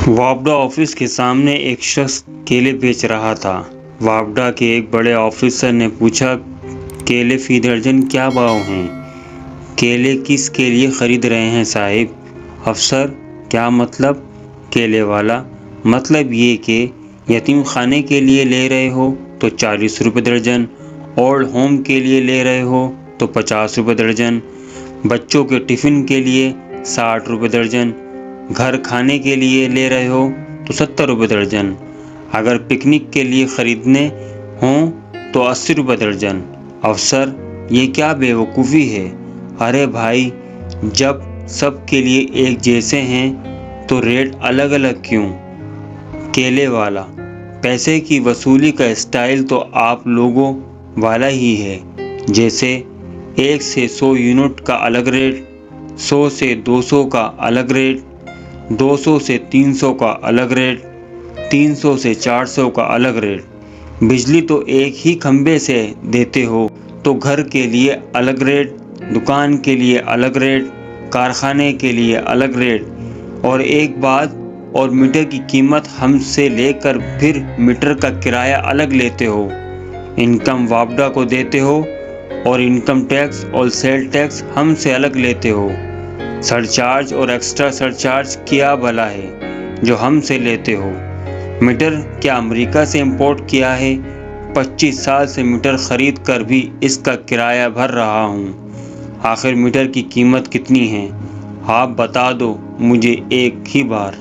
وابڈا office کے سامنے ایک شخص کیلے بیچ رہا تھا۔ وابڈا کے ایک بڑے آفیسر نے پوچھا، کیلے فی درجن کیا بھاؤ ہیں؟ کیلے کس کے لیے خرید رہے ہیں صاحب؟ افسر، کیا مطلب؟ کیلے والا، مطلب یہ کہ یتیم خانے کے لیے لے رہے ہو تو 40 روپے درجن، اولڈ ہوم کے لیے لے رہے ہو تو 50 روپے درجن، بچوں کے ٹفن کے لیے 60 روپے درجن، گھر کھانے کے لیے لے رہے ہو تو 70 روپے درجن، اگر پکنک کے لیے خریدنے ہوں تو 80 روپے درجن۔ افسر، یہ کیا بے وقوفی ہے؟ ارے بھائی، جب سب کے لیے ایک جیسے ہیں تو ریٹ الگ الگ کیوں؟ کیلے والا، پیسے کی وصولی کا اسٹائل تو آپ لوگوں والا ہی ہے، جیسے 1 سے 100 یونٹ کا الگ ریٹ، 100 سے 200 کا الگ ریٹ، 200 سے 300 کا الگ ریٹ، 300 سے 400 کا الگ ریٹ۔ بجلی تو ایک ہی کھمبے سے دیتے ہو تو گھر کے لیے الگ ریٹ، دکان کے لیے الگ ریٹ، کارخانے کے لیے الگ ریٹ، اور ایک بات اور میٹر کی قیمت ہم سے لے کر پھر میٹر کا کرایہ الگ لیتے ہو، انکم وابڈا کو دیتے ہو اور انکم ٹیکس اور سیل ٹیکس ہم سے الگ لیتے ہو۔ سرچارج اور ایکسٹرا سرچارج کیا بھلا ہے جو ہم سے لیتے ہو؟ میٹر کیا امریکہ سے امپورٹ کیا ہے؟ 25 سال سے میٹر خرید کر بھی اس کا کرایہ بھر رہا ہوں، آخر میٹر کی قیمت کتنی ہے؟ آپ بتا دو مجھے ایک ہی بار۔